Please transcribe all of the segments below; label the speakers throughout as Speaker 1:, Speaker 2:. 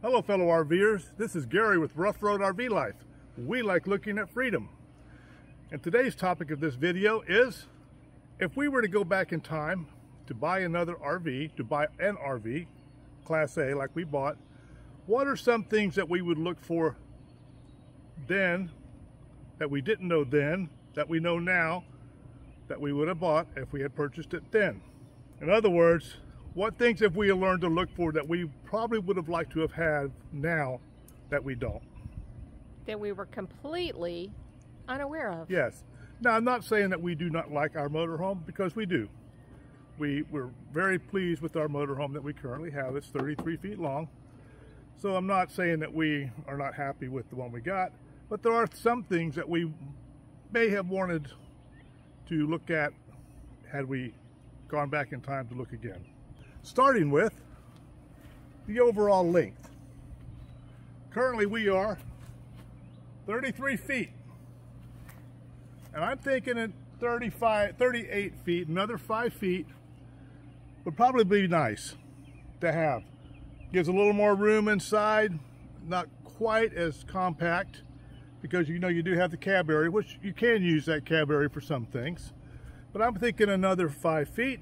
Speaker 1: Hello fellow RVers, this is Gary with Ruff RV Life. We like looking at freedom. And today's topic of this video is, if we were to go back in time to buy another RV, to buy an RV, Class A like we bought, what are some things that we would look for then, that we didn't know then, that we know now, that we would have bought if we had purchased it then? In other words, what things have we learned to look for that we probably would have liked to have had now that we don't?
Speaker 2: That we were completely unaware of.
Speaker 1: Yes. Now, I'm not saying that we do not like our motorhome, because we do. We're very pleased with our motorhome that we currently have. It's 33 feet long. So I'm not saying that we are not happy with the one we got, but there are some things that we may have wanted to look at had we gone back in time to look again. Starting with the overall length. Currently we are 33 feet. And I'm thinking at 38 feet, another 5 feet would probably be nice to have. Gives a little more room inside, not quite as compact, because you know you do have the cab area, which you can use that cab area for some things. But I'm thinking another 5 feet.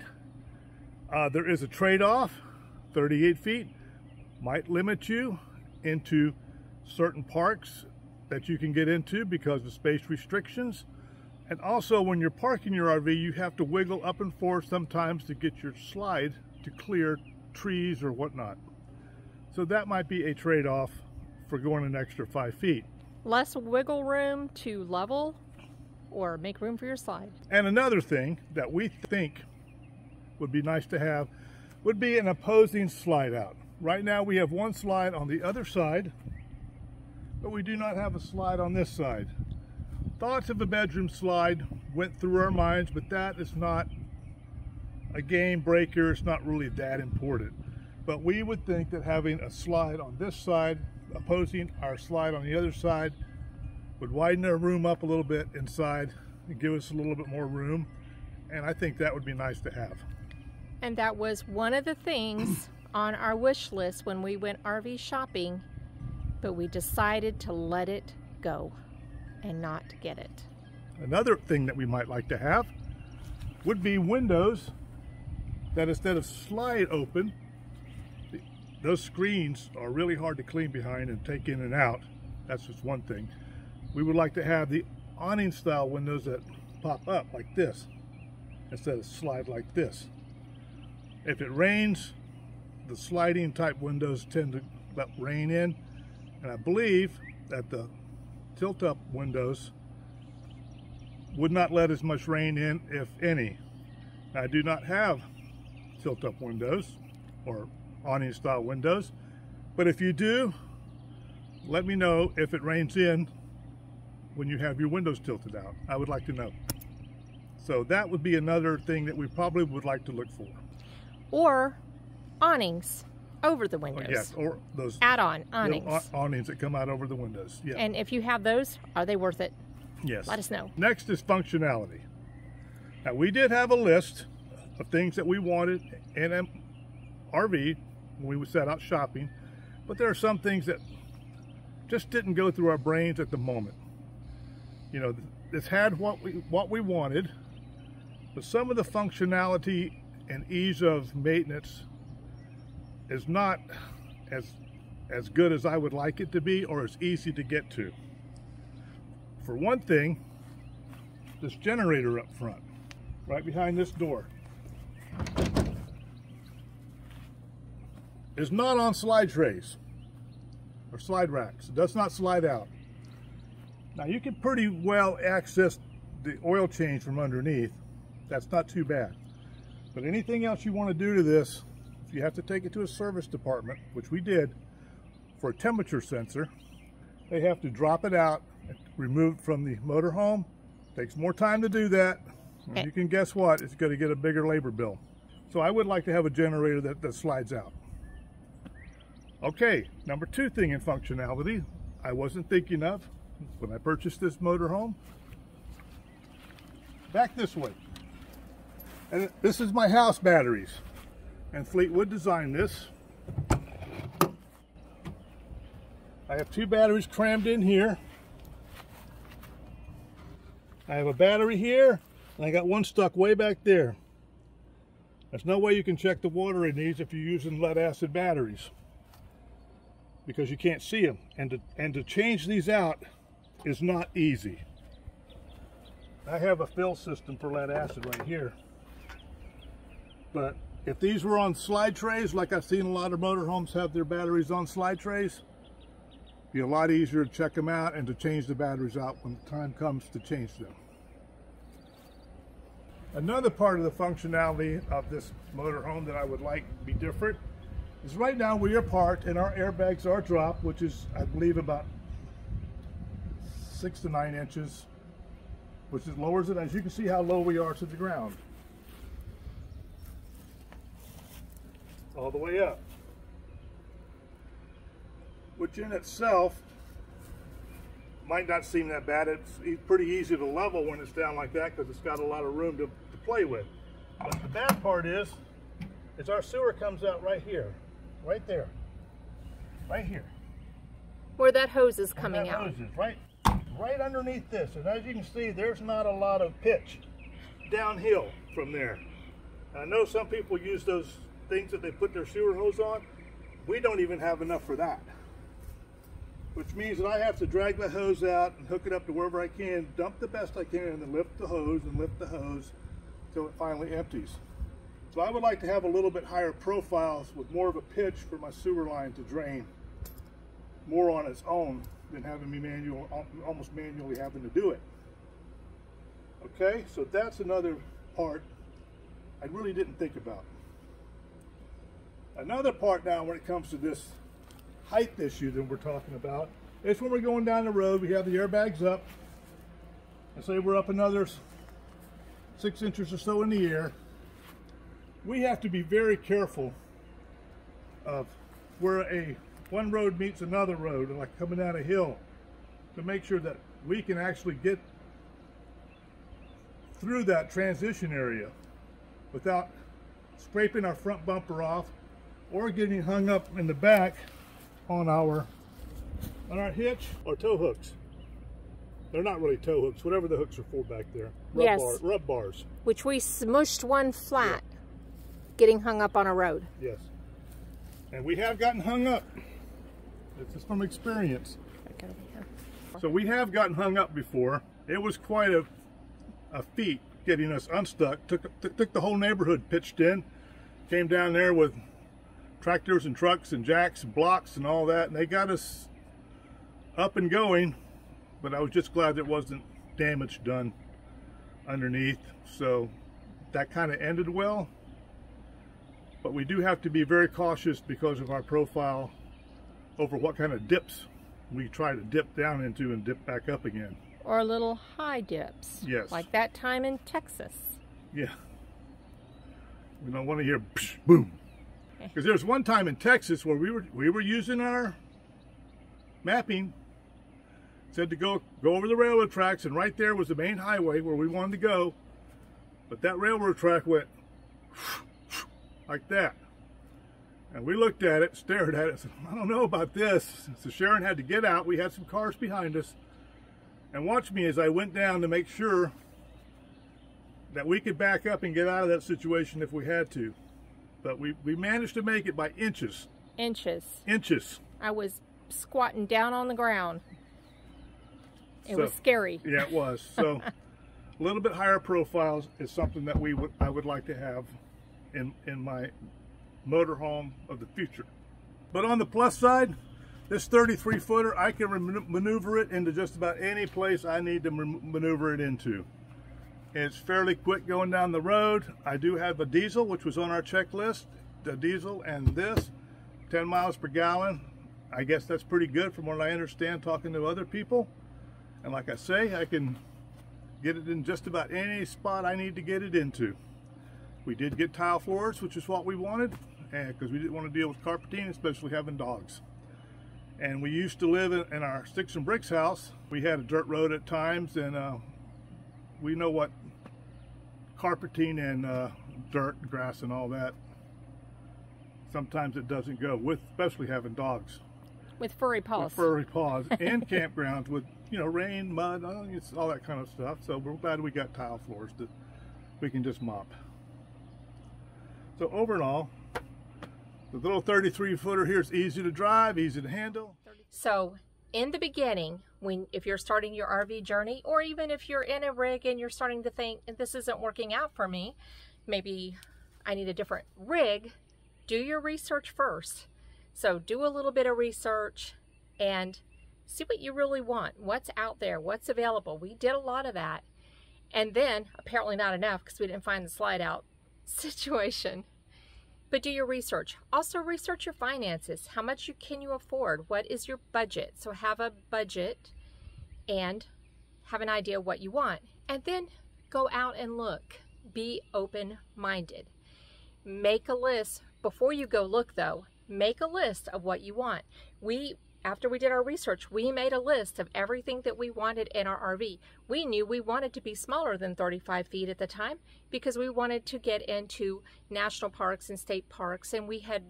Speaker 1: There is a trade-off. 38 feet might limit you into certain parks that you can get into because of space restrictions. And also, when you're parking your RV, you have to wiggle up and forth sometimes to get your slide to clear trees or whatnot. So that might be a trade-off for going an extra 5 feet.
Speaker 2: Less wiggle room to level or make room for your slide.
Speaker 1: And another thing that we think would be nice to have would be an opposing slide out. Right now we have one slide on the other side, but we do not have a slide on this side. Thoughts of a bedroom slide went through our minds, but that is not a game breaker. It's not really that important. But we would think that having a slide on this side opposing our slide on the other side would widen our room up a little bit inside and give us a little bit more room. And I think that would be nice to have.
Speaker 2: And that was one of the things on our wish list when we went RV shopping, but we decided to let it go and not get it.
Speaker 1: Another thing that we might like to have would be windows that, instead of slide open, those screens are really hard to clean behind and take in and out. That's just one thing. We would like to have the awning style windows that pop up like this instead of slide like this. If it rains, the sliding type windows tend to let rain in, and I believe that the tilt-up windows would not let as much rain in, if any. I do not have tilt-up windows or awning style windows, but if you do, let me know if it rains in when you have your windows tilted out. I would like to know. So that would be another thing that we probably would like to look for.
Speaker 2: Or awnings over the windows.
Speaker 1: Yes, or those
Speaker 2: add-on awnings.
Speaker 1: Awnings that come out over the windows. Yeah.
Speaker 2: And if you have those, are they worth it?
Speaker 1: Yes.
Speaker 2: Let us know.
Speaker 1: Next is functionality. Now, we did have a list of things that we wanted in an RV when we set out shopping, but there are some things that just didn't go through our brains at the moment. You know, this had what we wanted, but some of the functionality and ease of maintenance is not as good as I would like it to be, or as easy to get to. For one thing, this generator up front, right behind this door, is not on slide trays or slide racks. It does not slide out. Now, you can pretty well access the oil change from underneath. That's not too bad. But anything else you want to do to this, if you have to take it to a service department, which we did, for a temperature sensor, they have to drop it out, remove it from the motorhome. Takes more time to do that. And you can guess what? It's going to get a bigger labor bill. So I would like to have a generator that slides out. Okay, number two thing in functionality I wasn't thinking of when I purchased this motorhome. Back this way. And this is my house batteries. And Fleetwood designed this. I have 2 batteries crammed in here. I have a battery here, and I got one stuck way back there. There's no way you can check the water in these if you're using lead acid batteries, because you can't see them. And to change these out is not easy. I have a fill system for lead acid right here. But if these were on slide trays, like I've seen a lot of motorhomes have their batteries on slide trays, it'd be a lot easier to check them out and to change the batteries out when the time comes to change them. Another part of the functionality of this motorhome that I would like to be different is right now we are parked and our airbags are dropped, which is, I believe, about 6 to 9 inches, which is lowers it. As you can see how low we are to the ground. All the way up. Which in itself might not seem that bad. It's pretty easy to level when it's down like that because it's got a lot of room to play with. But the bad part is our sewer comes out right here, right there, right here.
Speaker 2: Where that hose is coming out.
Speaker 1: Hose is right underneath this. And as you can see, there's not a lot of pitch downhill from there. And I know some people use those things that they put their sewer hose on. We don't even have enough for that. Which means that I have to drag the hose out and hook it up to wherever I can, dump the best I can, and then lift the hose until it finally empties. So I would like to have a little bit higher profiles with more of a pitch for my sewer line to drain more on its own than having me almost manually having to do it. Okay, so that's another part I really didn't think about. Another part now when it comes to this height issue that we're talking about is when we're going down the road, we have the airbags up, and say we're up another 6 inches or so in the air. We have to be very careful of where one road meets another road, like coming down a hill, to make sure that we can actually get through that transition area without scraping our front bumper off or getting hung up in the back on our hitch or tow hooks. They're not really tow hooks, whatever the hooks are for back there. Rub bars. Which
Speaker 2: we smushed one flat, getting hung up on a road.
Speaker 1: Yes. And we have gotten hung up. This is from experience.
Speaker 2: Okay.
Speaker 1: So we have gotten hung up before. It was quite a feat getting us unstuck. Took the whole neighborhood pitched in. Came down there with tractors and trucks and jacks and blocks and all that, and they got us up and going, but I was just glad there wasn't damage done underneath, so that kind of ended well. But we do have to be very cautious because of our profile over what kind of dips we try to dip down into and dip back up again.
Speaker 2: Or little high dips.
Speaker 1: Yes.
Speaker 2: Like that time in Texas.
Speaker 1: Yeah. We don't want to hear psh, boom. Because there's one time in Texas where we were using our mapping, said to go over the railroad tracks, and right there was the main highway where we wanted to go, but that railroad track went like that, and we looked at it, stared at it, and said, I don't know about this. So Sharon had to get out. We had some cars behind us, and watch me as I went down to make sure that we could back up and get out of that situation if we had to. But we managed to make it by inches. Inches. I
Speaker 2: was squatting down on the ground. It was scary.
Speaker 1: Yeah, it was. So a little bit higher profiles is something that I would like to have in my motorhome of the future. But on the plus side, this 33-footer, I can maneuver it into just about any place I need to maneuver it into. It's fairly quick going down the road. I do have a diesel, which was on our checklist. The diesel and this, 10 miles per gallon. I guess that's pretty good from what I understand talking to other people. And like I say, I can get it in just about any spot I need to get it into. We did get tile floors, which is what we wanted, because we didn't want to deal with carpeting, especially having dogs. And we used to live in our sticks and bricks house. We had a dirt road at times, and we know what carpeting and dirt, grass, and all that, sometimes it doesn't go with, especially having dogs.
Speaker 2: With furry paws.
Speaker 1: With furry paws. And campgrounds with, you know, rain, mud, it's all that kind of stuff. So we're glad we got tile floors that we can just mop. So overall, the little 33-footer here is easy to drive, easy to handle.
Speaker 2: So in the beginning, if you're starting your RV journey, or even if you're in a rig and you're starting to think, this isn't working out for me, maybe I need a different rig, do your research first. So do a little bit of research and see what you really want, what's out there, what's available. We did a lot of that. And then, apparently not enough because we didn't find the slide out situation. But do your research. Also research your finances. How much can you afford? What is your budget? So have a budget and have an idea of what you want. And then go out and look. Be open-minded. Make a list. Before you go look though, make a list of what you want. After we did our research, we made a list of everything that we wanted in our RV. We knew we wanted to be smaller than 35 feet at the time because we wanted to get into national parks and state parks, and we had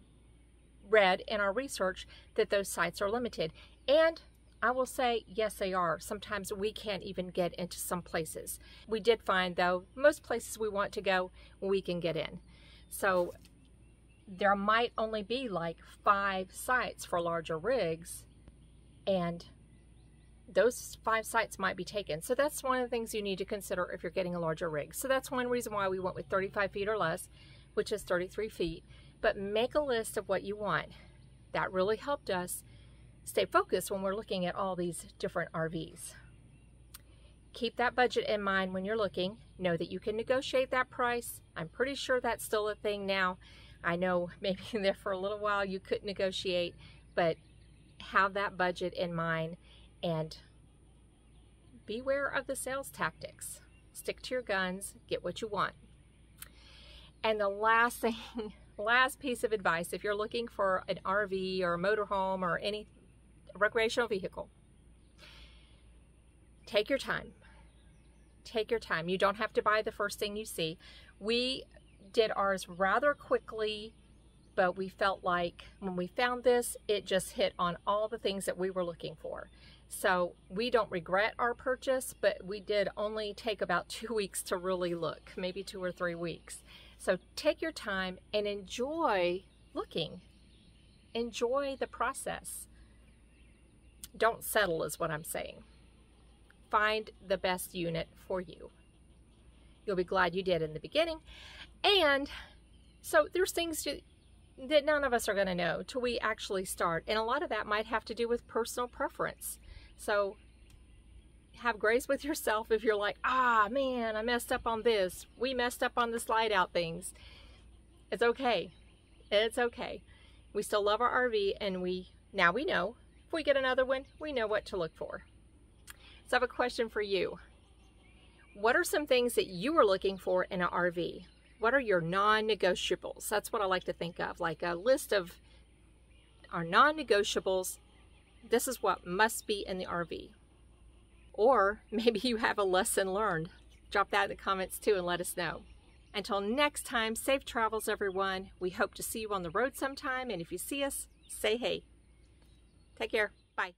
Speaker 2: read in our research that those sites are limited. And I will say, yes, they are. Sometimes we can't even get into some places. We did find, though, most places we want to go, we can get in. So there might only be like 5 sites for larger rigs, and those 5 sites might be taken. So that's one of the things you need to consider if you're getting a larger rig. So that's one reason why we went with 35 feet or less, which is 33 feet. But make a list of what you want. That really helped us stay focused when we're looking at all these different RVs. Keep that budget in mind when you're looking. Know that you can negotiate that price. I'm pretty sure that's still a thing now. I know maybe there for a little while you couldn't negotiate, but have that budget in mind and beware of the sales tactics. Stick to your guns, get what you want. And the last thing, last piece of advice, if you're looking for an RV or a motorhome or any recreational vehicle, take your time. Take your time. You don't have to buy the first thing you see. We did ours rather quickly, but we felt like when we found this, it just hit on all the things that we were looking for. So we don't regret our purchase, but we did only take about 2 weeks to really look, maybe 2 or 3 weeks. So take your time and enjoy looking. Enjoy the process. Don't settle is what I'm saying. Find the best unit for you. You'll be glad you did in the beginning. And so there's things that none of us are going to know till we actually start. And a lot of that might have to do with personal preference. So have grace with yourself if you're like, ah, man, I messed up on this. We messed up on the slide out things. It's okay. It's okay. We still love our RV, and now we know. If we get another one, we know what to look for. So I have a question for you. What are some things that you are looking for in an RV? What are your non-negotiables? That's what I like to think of, like a list of our non-negotiables. This is what must be in the RV. Or maybe you have a lesson learned. Drop that in the comments too and let us know. Until next time, safe travels everyone. We hope to see you on the road sometime, and if you see us, say hey. Take care. Bye.